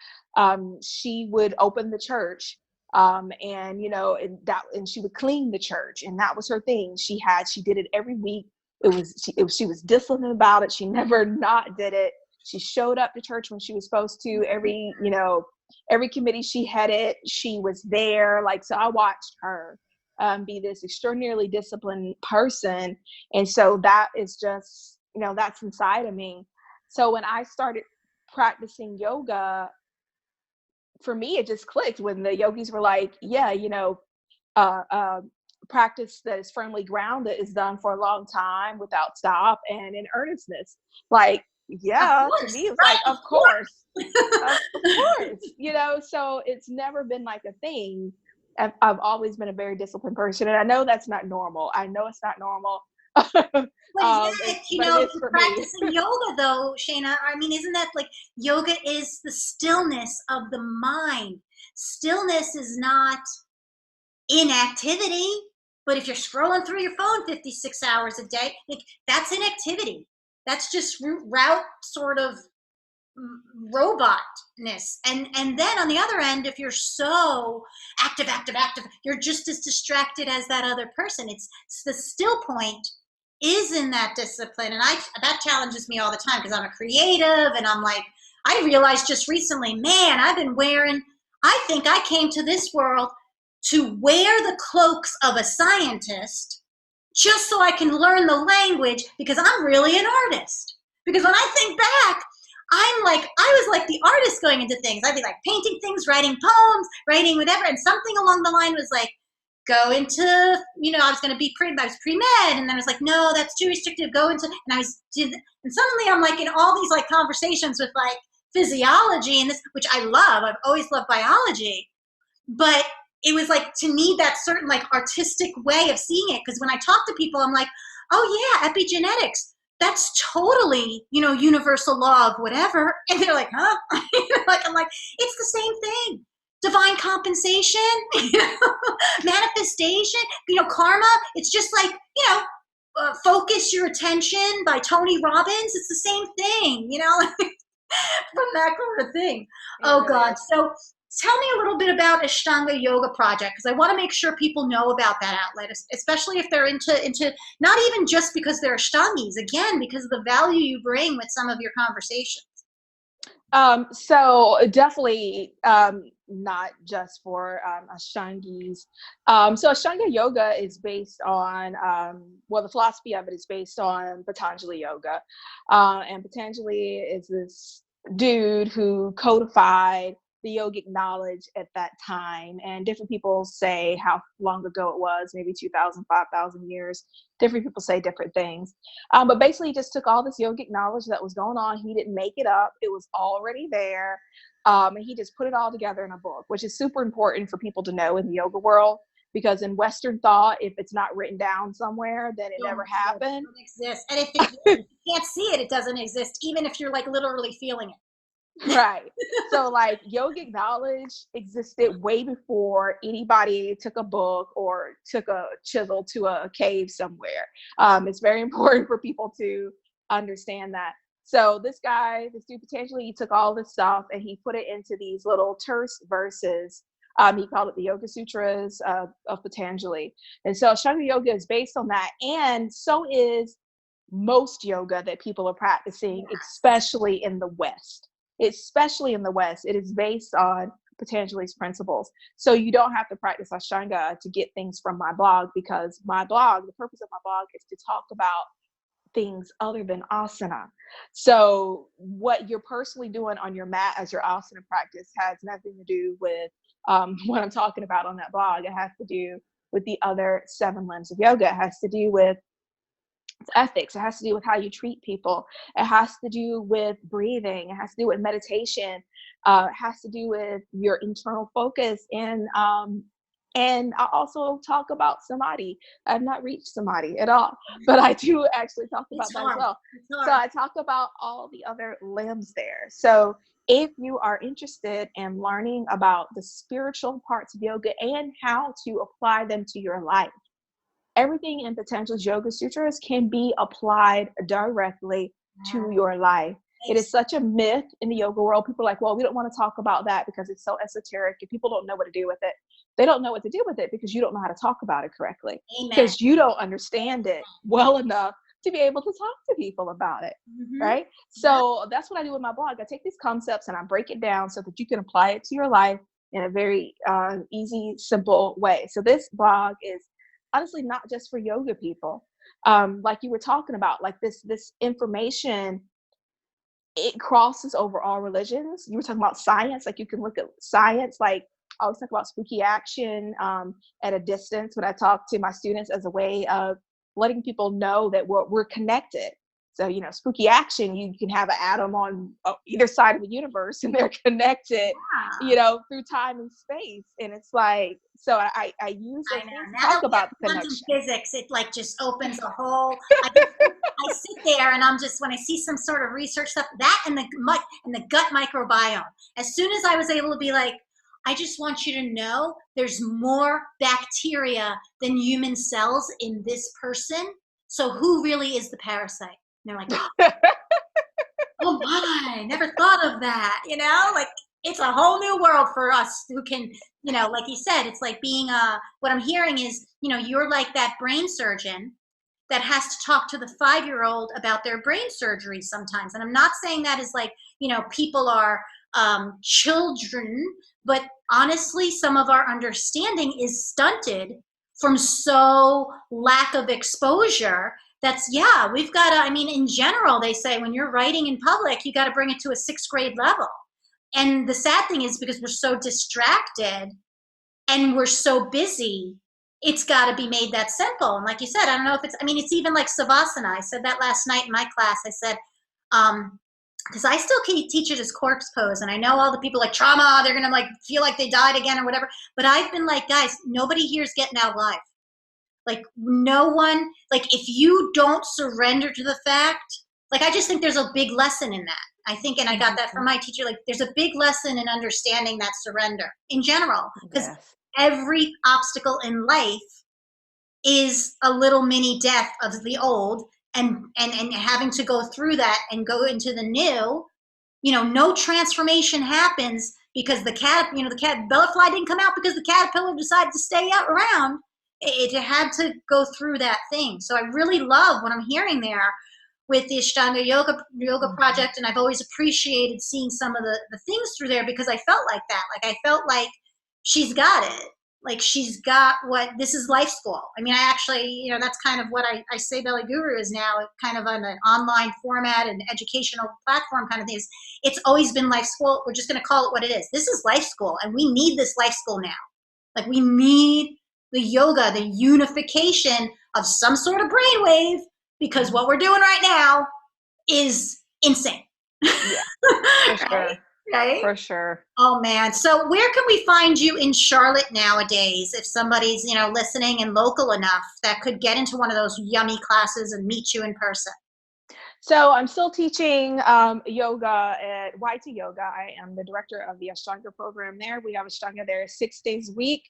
she would open the church, and you know, and she would clean the church, and that was her thing. She did it every week. She was disciplined about it. She never not did it. She showed up to church when she was supposed to. Every committee she headed, she was there. Like, so I watched her be this extraordinarily disciplined person, and so that is just, you know, that's inside of me. So when I started practicing yoga, for me, it just clicked when the yogis were like, yeah, you know, practice that is firmly grounded is done for a long time without stop and in earnestness. Like, yeah, to me, it's like, of course, you know, so it's never been like a thing. I've always been a very disciplined person. And I know that's not normal. I know it's not normal. Like, You but it know, is for me. practicing yoga though, Shayna, I mean, isn't that like yoga is the stillness of the mind? Stillness is not inactivity, but if you're scrolling through your phone 56 hours a day, like that's inactivity. That's just route sort of robotness. And then on the other end, if you're so active, you're just as distracted as that other person. It's the still point is in that discipline, and I that challenges me all the time because I'm a creative, and I'm like, I realized just recently, man, I've been wearing, I think I came to this world to wear the cloaks of a scientist just so I can learn the language, because I'm really an artist. Because when I think back, I was like the artist going into things. I'd be like painting things, writing poems, writing whatever, and something along the line was like, go into, you know, I was pre-med, and then I was like, no, that's too restrictive, go into, and suddenly I'm like in all these like conversations with like physiology and this, which I love. I've always loved biology, but it was like to need that certain like artistic way of seeing it. Because when I talk to people, I'm like, oh yeah, epigenetics, that's totally, you know, universal law of whatever. And they're like, huh? Like, I'm like, it's the same thing. Divine compensation, you know, manifestation, you know, karma. It's just like, you know, Focus Your Attention by Tony Robbins. It's the same thing, you know, from that kind of thing. Oh God. So tell me a little bit about Ashtanga Yoga Project, because I want to make sure people know about that outlet, especially if they're into not even just because they're Ashtangis, again, because of the value you bring with some of your conversations. So definitely not just for Ashtangis. So Ashtanga Yoga is based on, well, the philosophy of it is based on Patanjali Yoga. And Patanjali is this dude who codified the yogic knowledge at that time. And different people say how long ago it was, maybe 2,000, 5,000 years. Different people say different things. But basically, he just took all this yogic knowledge that was going on. He didn't make it up. It was already there. And he just put it all together in a book, which is super important for people to know in the yoga world. Because in Western thought, if it's not written down somewhere, then it never happened. It doesn't exist. And if you can't see it, it doesn't exist, even if you're like literally feeling it. Right. So like yogic knowledge existed way before anybody took a book or took a chisel to a cave somewhere. It's very important for people to understand that. So this dude potentially, he took all this stuff and he put it into these little terse verses. He called it the Yoga Sutras of Patanjali. And so Ashtanga Yoga is based on that. And so is most yoga that people are practicing, especially in the West. Especially in the West, it is based on Patanjali's principles. So you don't have to practice Ashtanga to get things from my blog, because my blog, the purpose of my blog is to talk about things other than asana. So what you're personally doing on your mat as your asana practice has nothing to do with what I'm talking about on that blog. It has to do with the other 7 limbs of yoga. It has to do with ethics. It has to do with how you treat people. It has to do with breathing. It has to do with meditation. It has to do with your internal focus. And I also talk about samadhi. I've not reached samadhi at all, but I do actually talk about that as well. So I talk about all the other limbs there. So if you are interested in learning about the spiritual parts of yoga and how to apply them to your life, everything in Patanjali's Yoga Sutras can be applied directly to your life. It is such a myth in the yoga world. People are like, well, we don't want to talk about that because it's so esoteric and people don't know what to do with it. They don't know what to do with it because you don't know how to talk about it correctly. Because you don't understand it well enough to be able to talk to people about it, right? So that's what I do with my blog. I take these concepts and I break it down so that you can apply it to your life in a very easy, simple way. So this blog is honestly not just for yoga people. Like you were talking about, like this information, it crosses over all religions. You were talking about science, like you can look at science, like I always talk about spooky action at a distance when I talk to my students as a way of letting people know that we're connected. So, you know, spooky action, you can have an atom on either side of the universe and they're connected, you know, through time and space. And it's like, so I use those things to talk about the connection. Physics, it like just opens a whole, sit there and I'm just, when I see some sort of research stuff, that and the gut microbiome, as soon as I was able to be like, I just want you to know there's more bacteria than human cells in this person. So who really is the parasite? And they're like, oh my, never thought of that. Like it's a whole new world for us who can, like you said, it's like being what I'm hearing is, you're like that brain surgeon that has to talk to the 5-year-old about their brain surgery sometimes. And I'm not saying that as like, people are children, but honestly, some of our understanding is stunted from so lack of exposure. We've got to, in general, they say when you're writing in public, you got to bring it to a 6th grade level. And the sad thing is because we're so distracted and we're so busy, it's got to be made that simple. And like you said, I don't know if it's even like Savasana. I said that last night in my class. I said, because I still teach it as corpse pose. And I know all the people like trauma, they're going to like feel like they died again or whatever. But I've been like, guys, nobody here is getting out alive. Like no one, like if you don't surrender to the fact, like I just think there's a big lesson in that. I think, and I got that from my teacher, like there's a big lesson in understanding that surrender in general, because every obstacle in life is a little mini death of the old, and having to go through that and go into the new. No transformation happens because the butterfly didn't come out because the caterpillar decided to stay around. It had to go through that thing. So I really love what I'm hearing there with the Ashtanga Yoga Project, and I've always appreciated seeing some of the things through there because I felt like that. Like I felt like she's got it. Like she's got this is life school. I actually, that's kind of what I say Belly Guru is now, kind of on an online format and educational platform kind of thing. It's always been life school. We're just going to call it what it is. This is life school, and we need this life school now. Like we need the yoga, the unification of some sort of brainwave, because what we're doing right now is insane. Yeah, for sure. Right? For sure. Oh man. So where can we find you in Charlotte nowadays if somebody's, listening and local enough that could get into one of those yummy classes and meet you in person? So I'm still teaching yoga at YT Yoga. I am the director of the Ashtanga program there. We have Ashtanga there 6 days a week.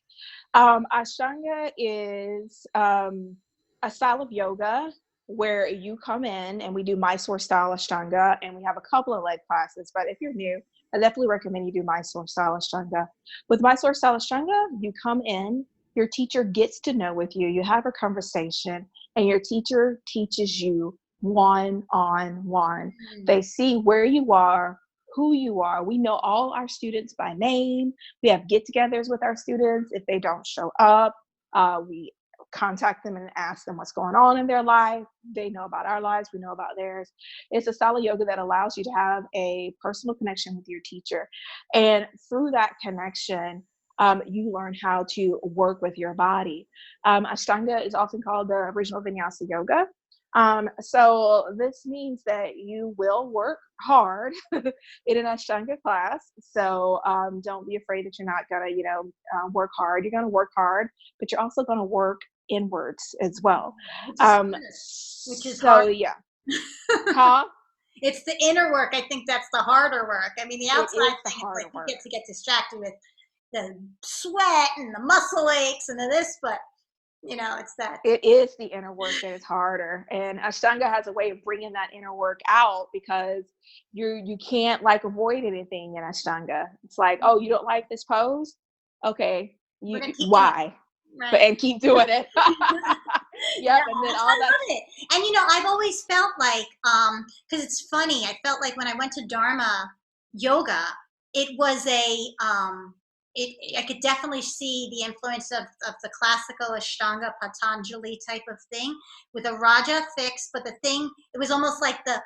Ashtanga is a style of yoga where you come in and we do Mysore style Ashtanga, and we have a couple of leg classes. But if you're new, I definitely recommend you do Mysore style Ashtanga. With Mysore style Ashtanga, you come in, your teacher gets to know with you, you have a conversation, and your teacher teaches you one-on-one. They see where you are, who you are. We know all our students by name. We have get-togethers with our students. If they don't show up, we contact them and ask them what's going on in their life. They know about our lives. We know about theirs. It's a style of yoga that allows you to have a personal connection with your teacher. And through that connection, you learn how to work with your body. Ashtanga is often called the original vinyasa yoga. So this means that you will work hard in an Ashtanga class. So don't be afraid that you're not gonna, work hard. You're gonna work hard, but you're also gonna work inwards as well. Which is so hard. Yeah. Huh? It's the inner work. I think that's the harder work. The outside thing, it's like you get distracted with the sweat and the muscle aches and the this, but it's that. It is the inner work that is harder, and Ashtanga has a way of bringing that inner work out, because you can't like avoid anything in Ashtanga. It's like, oh, you don't like this pose? Okay, why? Right. And keep doing it. Yep, and then all that. I love it. And I've always felt like, because it's funny, I felt like when I went to Dharma yoga, it was I could definitely see the influence of the classical Ashtanga Patanjali type of thing with a Raja fix, but it was almost like the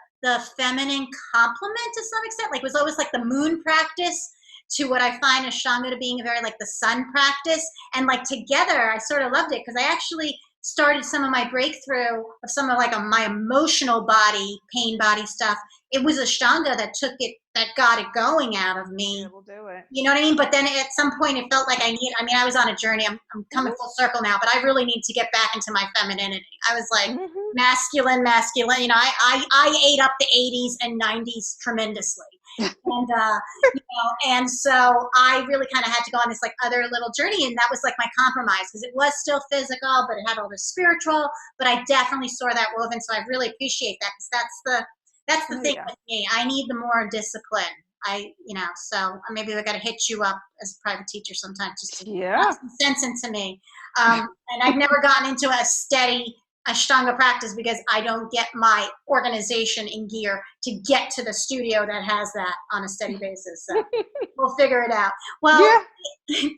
feminine complement to some extent. Like it was always like the moon practice to what I find Ashtanga to being very like the sun practice. And like together, I sort of loved it because I actually started some of my breakthrough of some of like my emotional body, pain body stuff. It was Ashtanga that that got it going out of me. Yeah, we'll do it. You know what I mean? But then at some point it felt like I was on a journey. I'm coming full circle now, but I really need to get back into my femininity. I was like masculine. You know, I ate up the 80s and 90s tremendously. And, and so I really kind of had to go on this like other little journey. And that was like my compromise, because it was still physical, but it had all the spiritual, but I definitely saw that woven. So I really appreciate that, because that's the thing with me. I need the more discipline. So maybe I got to hit you up as a private teacher sometime, just to put some sense into me. And I've never gotten into a steady Ashtanga practice because I don't get my organization in gear to get to the studio that has that on a steady basis. So we'll figure it out. Well,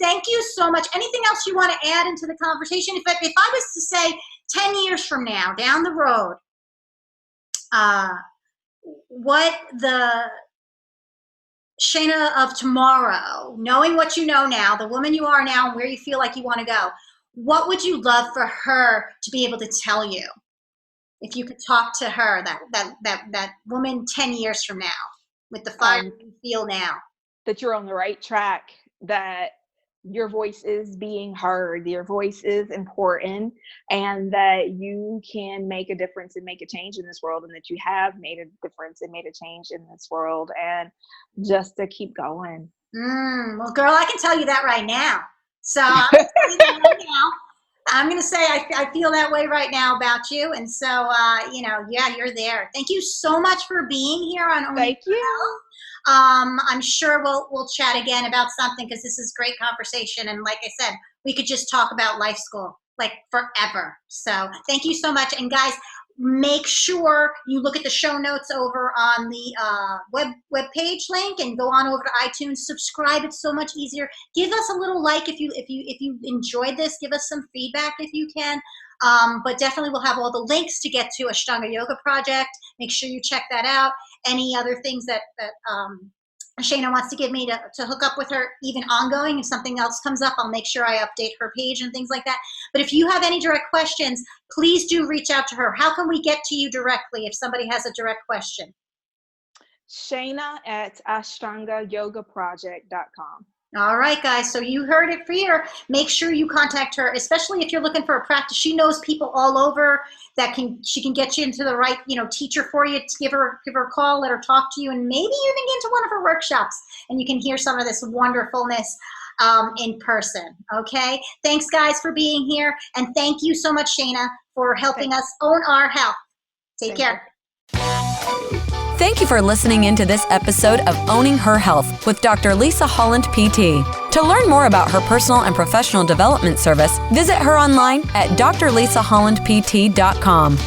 thank you so much. Anything else you want to add into the conversation? If I was to say 10 years from now, down the road, what the Shanna of tomorrow, knowing what you know now, the woman you are now, and where you feel like you want to go, what would you love for her to be able to tell you? If you could talk to her, that woman 10 years from now, with the fire you feel now. That you're on the right track, that your voice is being heard, your voice is important, and that you can make a difference and make a change in this world, and that you have made a difference and made a change in this world, and just to keep going. Well, girl, I can tell you that right now. So I'm going to tell you that right now. I'm going to say I feel that way right now about you. And so, you're there. Thank you so much for being here on Thank you. I'm sure we'll chat again about something, because this is great conversation. And like I said, we could just talk about life school like forever. So thank you so much. And guys, make sure you look at the show notes over on the web page link, and go on over to iTunes. Subscribe; it's so much easier. Give us a little like if you enjoyed this. Give us some feedback if you can. But definitely, we'll have all the links to get to Ashtanga Yoga Project. Make sure you check that out. Any other things that Shanna wants to give me to hook up with her, even ongoing. If something else comes up, I'll make sure I update her page and things like that. But if you have any direct questions, please do reach out to her. How can we get to you directly if somebody has a direct question? Shanna at AshtangaYogaProject.com. All right, guys. So you heard it here. Make sure you contact her, especially if you're looking for a practice. She knows people all over that she can get you into the right, teacher for you. To give her a call, let her talk to you, and maybe even get into one of her workshops, and you can hear some of this wonderfulness in person. Okay. Thanks, guys, for being here, and thank you so much, Shanna, for helping us own our health. Take care. Thank you for listening into this episode of Owning Her Health with Dr. Lisa Holland, PT. To learn more about her personal and professional development service, visit her online at drlisahollandpt.com.